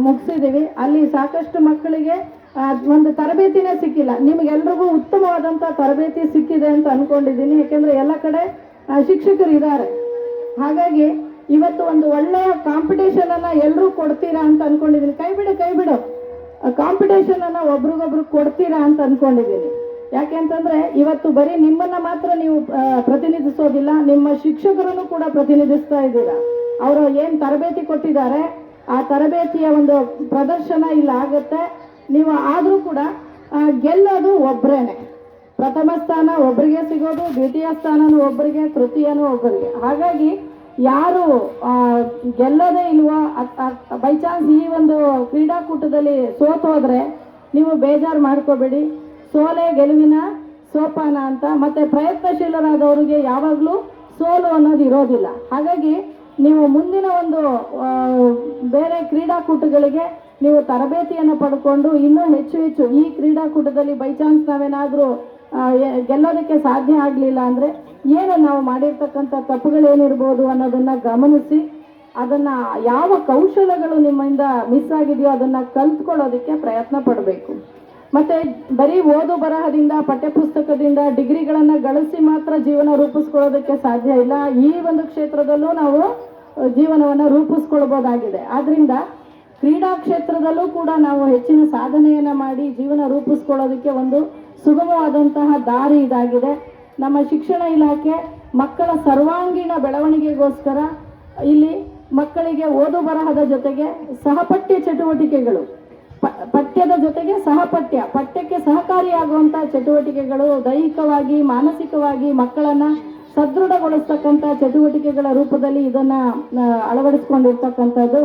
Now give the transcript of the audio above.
ಮುಗಿಸಿದ್ದೀವಿ. ಅಲ್ಲಿ ಸಾಕಷ್ಟು ಮಕ್ಕಳಿಗೆ ಒಂದು ತರಬೇತಿನೇ ಸಿಕ್ಕಿಲ್ಲ. ನಿಮಗೆಲ್ರಿಗೂ ಉತ್ತಮವಾದಂಥ ತರಬೇತಿ ಸಿಕ್ಕಿದೆ ಅಂತ ಅಂದ್ಕೊಂಡಿದ್ದೀನಿ. ಯಾಕೆಂದರೆ ಎಲ್ಲ ಕಡೆ ಶಿಕ್ಷಕರು ಇದ್ದಾರೆ. ಹಾಗಾಗಿ ಇವತ್ತು ಒಂದು ಒಳ್ಳೆಯ ಕಾಂಪಿಟೇಷನನ್ನು ಎಲ್ಲರೂ ಕೊಡ್ತೀರಾ ಅಂತ ಅಂದ್ಕೊಂಡಿದ್ದೀನಿ. ಕೈ ಬಿಡು ಕಾಂಪಿಟೇಷನನ್ನು ಒಬ್ರಿಗೊಬ್ರು ಕೊಡ್ತೀರಾ ಅಂತ ಅಂದ್ಕೊಂಡಿದ್ದೀನಿ. ಯಾಕೆಂತಂದರೆ ಇವತ್ತು ಬರೀ ನಿಮ್ಮನ್ನು ಮಾತ್ರ ನೀವು ಪ್ರತಿನಿಧಿಸೋದಿಲ್ಲ, ನಿಮ್ಮ ಶಿಕ್ಷಕರನ್ನು ಕೂಡ ಪ್ರತಿನಿಧಿಸ್ತಾ ಇದ್ದೀರಾ. ಅವರು ಏನು ತರಬೇತಿ ಕೊಟ್ಟಿದ್ದಾರೆ ಆ ತರಬೇತಿಯ ಒಂದು ಪ್ರದರ್ಶನ ಇಲ್ಲ ಆಗುತ್ತೆ. ನೀವು ಆದರೂ ಕೂಡ ಗೆಲ್ಲೋದು ಒಬ್ಬರೇನೆ. ಪ್ರಥಮ ಸ್ಥಾನ ಒಬ್ಬರಿಗೆ ಸಿಗೋದು, ದ್ವಿತೀಯ ಸ್ಥಾನನೂ ಒಬ್ಬರಿಗೆ, ತೃತೀಯನೂ ಒಬ್ಬರಿಗೆ. ಹಾಗಾಗಿ ಯಾರು ಗೆಲ್ಲೋದೇ ಇಲ್ವೋ, ಬೈ ಚಾನ್ಸ್ ಈ ಒಂದು ಕ್ರೀಡಾಕೂಟದಲ್ಲಿ ಸೋತು ಹೋದರೆ ನೀವು ಬೇಜಾರು ಮಾಡ್ಕೋಬೇಡಿ. ಸೋಲೆ ಗೆಲುವಿನ ಸೋಪಾನ ಅಂತ. ಮತ್ತು ಪ್ರಯತ್ನಶೀಲರಾದವರಿಗೆ ಯಾವಾಗಲೂ ಸೋಲು ಅನ್ನೋದು ಇರೋದಿಲ್ಲ. ಹಾಗಾಗಿ ನೀವು ಮುಂದಿನ ಒಂದು ಬೇರೆ ಕ್ರೀಡಾಕೂಟಗಳಿಗೆ ನೀವು ತರಬೇತಿಯನ್ನು ಪಡ್ಕೊಂಡು ಇನ್ನೂ ಹೆಚ್ಚು ಈ ಕ್ರೀಡಾಕೂಟದಲ್ಲಿ ಬೈ ಚಾನ್ಸ್ ನಾವೇನಾದರೂ ಗೆಲ್ಲೋದಕ್ಕೆ ಸಾಧ್ಯ ಆಗಲಿಲ್ಲ ಅಂದರೆ ಏನು ನಾವು ಮಾಡಿರ್ತಕ್ಕಂಥ ತಪ್ಪುಗಳೇನಿರ್ಬೋದು ಅನ್ನೋದನ್ನು ಗಮನಿಸಿ ಅದನ್ನು ಯಾವ ಕೌಶಲಗಳು ನಿಮ್ಮಿಂದ ಮಿಸ್ ಆಗಿದೆಯೋ ಅದನ್ನು ಕಲ್ತ್ಕೊಳ್ಳೋದಕ್ಕೆ ಪ್ರಯತ್ನ ಪಡಬೇಕು. ಮತ್ತು ಬರೀ ಓದು ಬರಹದಿಂದ ಪಠ್ಯಪುಸ್ತಕದಿಂದ ಡಿಗ್ರಿಗಳನ್ನು ಗಳಿಸಿ ಮಾತ್ರ ಜೀವನ ರೂಪಿಸ್ಕೊಳ್ಳೋದಕ್ಕೆ ಸಾಧ್ಯ ಇಲ್ಲ. ಈ ಒಂದು ಕ್ಷೇತ್ರದಲ್ಲೂ ನಾವು ಜೀವನವನ್ನು ರೂಪಿಸ್ಕೊಳ್ಬೋದಾಗಿದೆ. ಆದ್ದರಿಂದ ಕ್ರೀಡಾ ಕ್ಷೇತ್ರದಲ್ಲೂ ಕೂಡ ನಾವು ಹೆಚ್ಚಿನ ಸಾಧನೆಯನ್ನು ಮಾಡಿ ಜೀವನ ರೂಪಿಸ್ಕೊಳ್ಳೋದಕ್ಕೆ ಒಂದು ಸುಗಮವಾದಂತಹ ದಾರಿ ಇದಾಗಿದೆ. ನಮ್ಮ ಶಿಕ್ಷಣ ಇಲಾಖೆ ಮಕ್ಕಳ ಸರ್ವಾಂಗೀಣ ಬೆಳವಣಿಗೆಗೋಸ್ಕರ ಇಲ್ಲಿ ಮಕ್ಕಳಿಗೆ ಓದು ಬರಹದ ಜೊತೆಗೆ ಸಹಪಠ್ಯ ಚಟುವಟಿಕೆಗಳು, ಪಠ್ಯದ ಜೊತೆಗೆ ಪಠ್ಯಕ್ಕೆ ಸಹಕಾರಿಯಾಗುವಂಥ ಚಟುವಟಿಕೆಗಳು, ದೈಹಿಕವಾಗಿ ಮಾನಸಿಕವಾಗಿ ಮಕ್ಕಳನ್ನು ಸದೃಢಗೊಳಿಸ್ತಕ್ಕಂಥ ಚಟುವಟಿಕೆಗಳ ರೂಪದಲ್ಲಿ ಇದನ್ನು ಅಳವಡಿಸ್ಕೊಂಡಿರ್ತಕ್ಕಂಥದ್ದು.